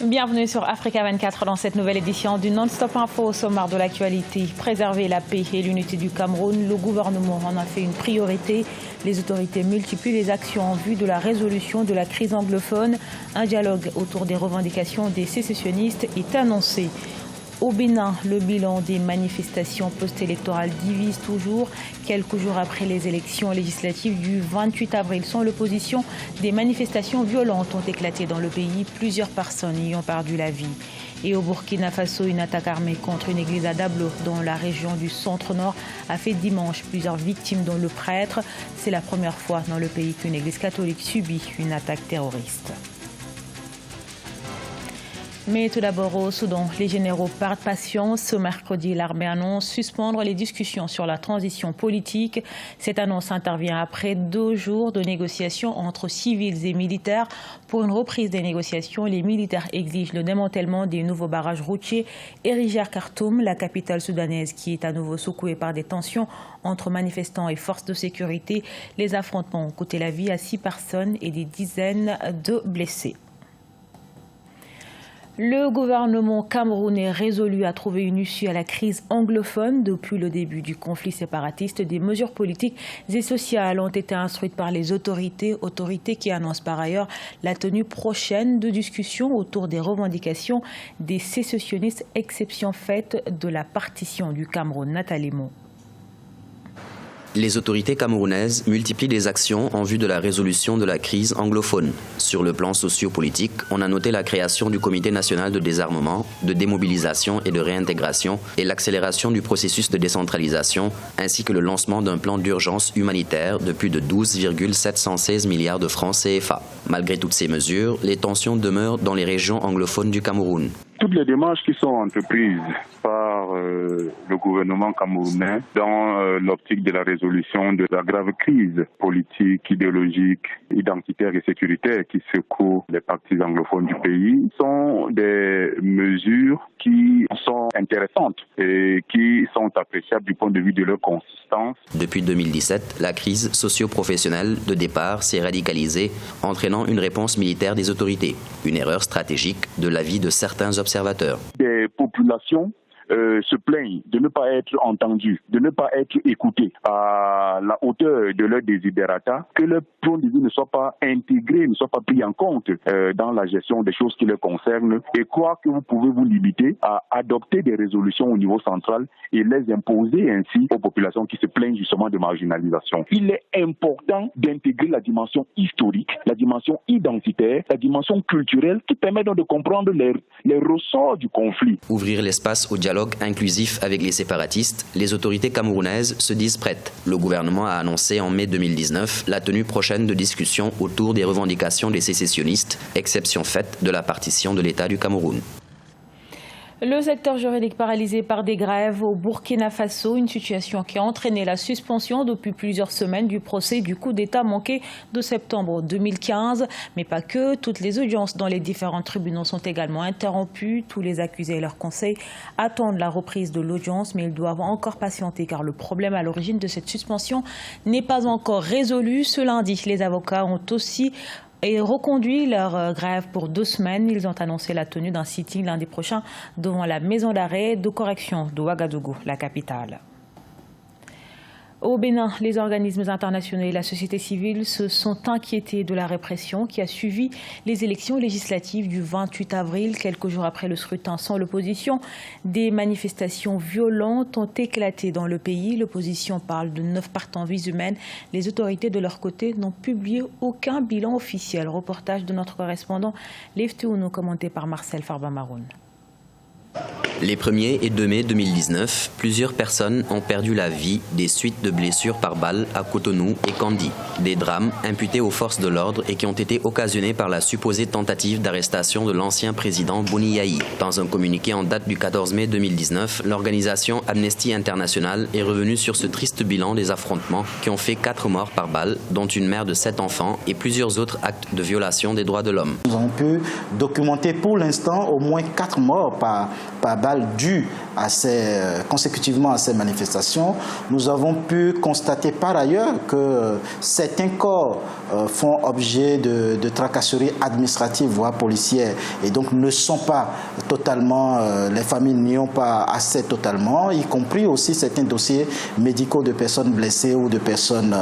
Bienvenue sur Africa 24 dans cette nouvelle édition du Non-Stop Info. Au sommaire de l'actualité, préserver la paix et l'unité du Cameroun. Le gouvernement en a fait une priorité. Les autorités multiplient les actions en vue de la résolution de la crise anglophone. Un dialogue autour des revendications des sécessionnistes est annoncé. Au Bénin, le bilan des manifestations post-électorales divise toujours. Quelques jours après les élections législatives du 28 avril, sans l'opposition, des manifestations violentes ont éclaté dans le pays. Plusieurs personnes y ont perdu la vie. Et au Burkina Faso, une attaque armée contre une église à Dablo, dans la région du centre-nord, a fait dimanche plusieurs victimes, dont le prêtre. C'est la première fois dans le pays qu'une église catholique subit une attaque terroriste. Mais tout d'abord au Soudan, les généraux perdent patience. Ce mercredi, l'armée annonce suspendre les discussions sur la transition politique. Cette annonce intervient après 2 jours de négociations entre civils et militaires. Pour une reprise des négociations, les militaires exigent le démantèlement des nouveaux barrages routiers érigés à Khartoum, la capitale soudanaise qui est à nouveau secouée par des tensions entre manifestants et forces de sécurité. Les affrontements ont coûté la vie à 6 personnes et des dizaines de blessés. Le gouvernement camerounais résolu à trouver une issue à la crise anglophone. Depuis le début du conflit séparatiste, des mesures politiques et sociales ont été instruites par les autorités qui annoncent par ailleurs la tenue prochaine de discussions autour des revendications des sécessionnistes, exception faite de la partition du Cameroun. Nathalie Mo. Les autorités camerounaises multiplient les actions en vue de la résolution de la crise anglophone. Sur le plan socio-politique, on a noté la création du Comité national de désarmement, de démobilisation et de réintégration et l'accélération du processus de décentralisation, ainsi que le lancement d'un plan d'urgence humanitaire de plus de 12,716 milliards de francs CFA. Malgré toutes ces mesures, les tensions demeurent dans les régions anglophones du Cameroun. Toutes les démarches qui sont entreprises par le gouvernement camerounais dans l'optique de la résolution de la grave crise politique, idéologique, identitaire et sécuritaire qui secoue les parties anglophones du pays sont des mesures qui sont intéressantes et qui sont appréciables du point de vue de leur consistance. Depuis 2017, la crise socio-professionnelle de départ s'est radicalisée, entraînant une réponse militaire des autorités. Une erreur stratégique de l'avis de certains observateurs. Des populations se plaignent de ne pas être entendues, de ne pas être écoutées à la hauteur de leurs desiderata, que leur point de vue ne soit pas intégré, ne soit pas pris en compte dans la gestion des choses qui les concernent, et croire que vous pouvez vous limiter à adopter des résolutions au niveau central et les imposer ainsi aux populations qui se plaignent justement de marginalisation. Il est important d'intégrer la dimension historique, la dimension identitaire, la dimension culturelle qui permet donc de comprendre les ressorts du conflit. Ouvrir l'espace au dialogue inclusif avec les séparatistes, les autorités camerounaises se disent prêtes. Le gouvernement a annoncé en mai 2019 la tenue prochaine de discussions autour des revendications des sécessionnistes, exception faite de la partition de l'État du Cameroun. Le secteur juridique paralysé par des grèves au Burkina Faso, une situation qui a entraîné la suspension depuis plusieurs semaines du procès du coup d'État manqué de septembre 2015. Mais pas que, toutes les audiences dans les différents tribunaux sont également interrompues. Tous les accusés et leurs conseils attendent la reprise de l'audience, mais ils doivent encore patienter car le problème à l'origine de cette suspension n'est pas encore résolu. Ce lundi, les avocats ont aussi reconduit leur grève pour 2 semaines. Ils ont annoncé la tenue d'un sitting lundi prochain devant la maison d'arrêt de correction de Ouagadougou, la capitale. Au Bénin, les organismes internationaux et la société civile se sont inquiétés de la répression qui a suivi les élections législatives du 28 avril, quelques jours après le scrutin sans l'opposition. Des manifestations violentes ont éclaté dans le pays. L'opposition parle de 9 pertes en vies humaines. Les autorités de leur côté n'ont publié aucun bilan officiel. Reportage de notre correspondant Lev Tounou, commenté par Marcel Farba-Maroun. Les 1er et 2 mai 2019, plusieurs personnes ont perdu la vie des suites de blessures par balle à Cotonou et Kandi. Des drames imputés aux forces de l'ordre et qui ont été occasionnés par la supposée tentative d'arrestation de l'ancien président Boni Yayi. Dans un communiqué en date du 14 mai 2019, l'organisation Amnesty International est revenue sur ce triste bilan des affrontements qui ont fait 4 morts par balle, dont une mère de 7 enfants et plusieurs autres actes de violation des droits de l'homme. Nous avons pu documenter pour l'instant au moins 4 morts par balle générale due consécutivement à ces manifestations. Nous avons pu constater par ailleurs que certains corps font objet de tracasseries administratives, voire policières, et donc ne sont pas totalement, les familles n'y ont pas accès totalement, y compris aussi certains dossiers médicaux de personnes blessées ou de personnes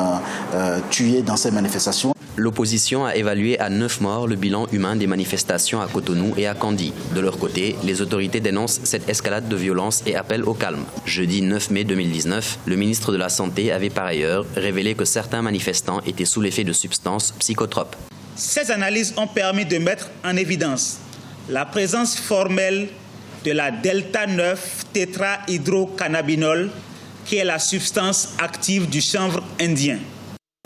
tuées dans ces manifestations. L'opposition a évalué à 9 morts le bilan humain des manifestations à Cotonou et à Kandji. De leur côté, les autorités dénoncent cette escalade de violence et appellent au calme. Jeudi 9 mai 2019, le ministre de la Santé avait par ailleurs révélé que certains manifestants étaient sous l'effet de substances psychotropes. Ces analyses ont permis de mettre en évidence la présence formelle de la delta-9 tétrahydrocannabinol, qui est la substance active du chanvre indien.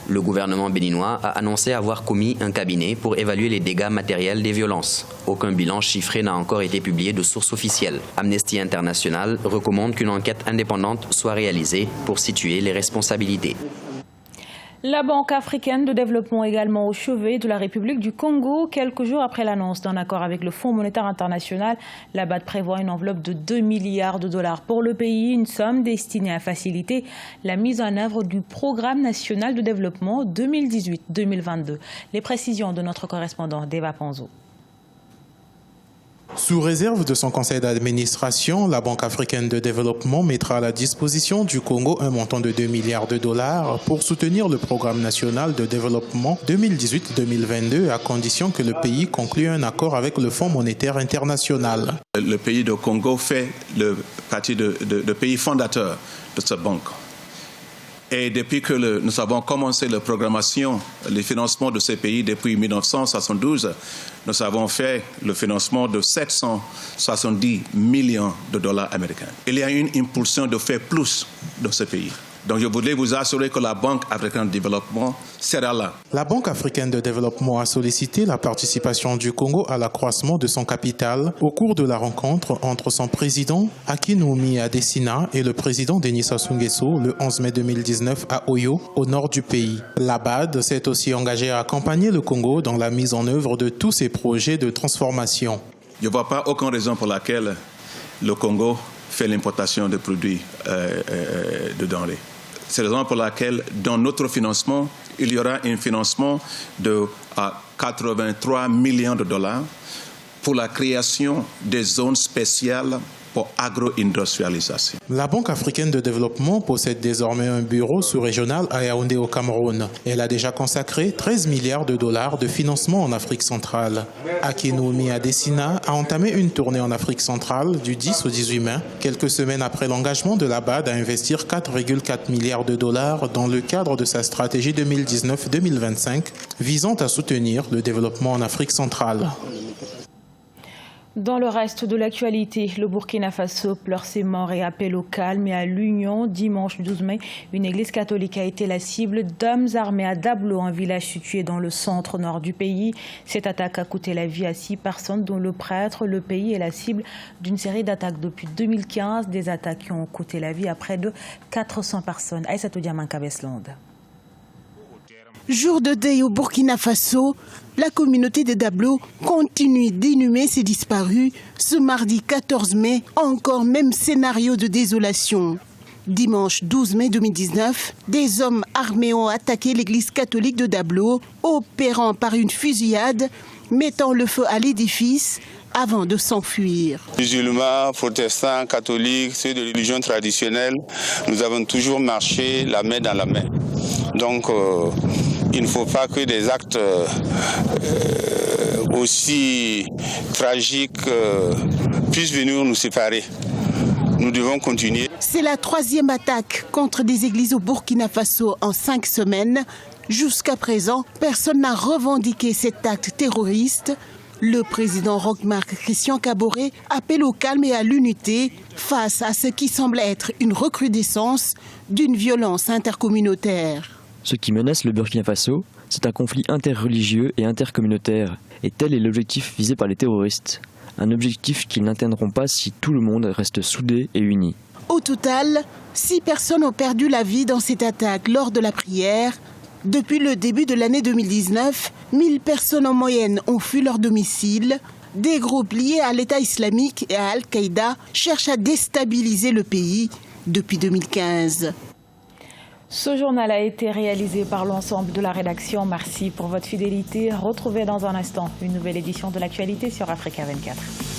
Le gouvernement béninois a annoncé avoir commis un cabinet pour évaluer les dégâts matériels des violences. Aucun bilan chiffré n'a encore été publié de source officielle. Amnesty International recommande qu'une enquête indépendante soit réalisée pour situer les responsabilités. La Banque africaine de développement également au chevet de la République du Congo. Quelques jours après l'annonce d'un accord avec le Fonds monétaire international, la BAD prévoit une enveloppe de 2 milliards de dollars pour le pays, une somme destinée à faciliter la mise en œuvre du Programme national de développement 2018-2022. Les précisions de notre correspondant Deva Panzo. Sous réserve de son conseil d'administration, la Banque africaine de développement mettra à la disposition du Congo un montant de 2 milliards de dollars pour soutenir le programme national de développement 2018-2022 à condition que le pays conclue un accord avec le Fonds monétaire international. Le pays de Congo fait partie de pays fondateurs de cette banque. Et depuis que nous avons commencé la programmation, le financement de ces pays depuis 1972, nous avons fait le financement de 770 millions de dollars américains. Il y a une impulsion de faire plus dans ces pays. Donc je voudrais vous assurer que la Banque africaine de développement sera là. La Banque africaine de développement a sollicité la participation du Congo à l'accroissement de son capital au cours de la rencontre entre son président Akinwumi Adesina et le président Denis Sassou Nguesso le 11 mai 2019 à Oyo, au nord du pays. La BAD s'est aussi engagée à accompagner le Congo dans la mise en œuvre de tous ses projets de transformation. Je ne vois pas aucune raison pour laquelle le Congo fait l'importation de produits de denrées. C'est la raison pour laquelle, dans notre financement, il y aura un financement de 83 millions de dollars pour la création des zones spéciales pour agro-industrialisation. La Banque africaine de développement possède désormais un bureau sous-régional à Yaoundé au Cameroun. Elle a déjà consacré 13 milliards de dollars de financement en Afrique centrale. Akinwumi Adesina a entamé une tournée en Afrique centrale du 10 au 18 mai, quelques semaines après l'engagement de la BAD à investir 4,4 milliards de dollars dans le cadre de sa stratégie 2019-2025 visant à soutenir le développement en Afrique centrale. Dans le reste de l'actualité, le Burkina Faso pleure ses morts et appelle au calme et à l'union. Dimanche 12 mai, une église catholique a été la cible d'hommes armés à Dablo, un village situé dans le centre-nord du pays. Cette attaque a coûté la vie à 6 personnes, dont le prêtre. Le pays est la cible d'une série d'attaques depuis 2015, des attaques qui ont coûté la vie à près de 400 personnes. Aïssatou Diamanka Besland. Jour de deuil au Burkina Faso, la communauté de Dablo continue d'inhumer ses disparus. Ce mardi 14 mai, encore même scénario de désolation. Dimanche 12 mai 2019, des hommes armés ont attaqué l'église catholique de Dablo, opérant par une fusillade, mettant le feu à l'édifice avant de s'enfuir. Musulmans, protestants, catholiques, ceux de religion traditionnelle, nous avons toujours marché la main dans la main. Donc, il ne faut pas que des actes aussi tragiques puissent venir nous séparer. Nous devons continuer. C'est la 3e attaque contre des églises au Burkina Faso en 5 semaines. Jusqu'à présent, personne n'a revendiqué cet acte terroriste. Le président Roch-Marc Christian Kaboré appelle au calme et à l'unité face à ce qui semble être une recrudescence d'une violence intercommunautaire. Ce qui menace le Burkina Faso, c'est un conflit interreligieux et intercommunautaire. Et tel est l'objectif visé par les terroristes. Un objectif qu'ils n'atteindront pas si tout le monde reste soudé et uni. Au total, 6 personnes ont perdu la vie dans cette attaque lors de la prière. Depuis le début de l'année 2019, 1000 personnes en moyenne ont fui leur domicile. des groupes liés à l'État islamique et à Al-Qaïda cherchent à déstabiliser le pays depuis 2015. Ce journal a été réalisé par l'ensemble de la rédaction. Merci pour votre fidélité. Retrouvez dans un instant une nouvelle édition de l'actualité sur Africa 24.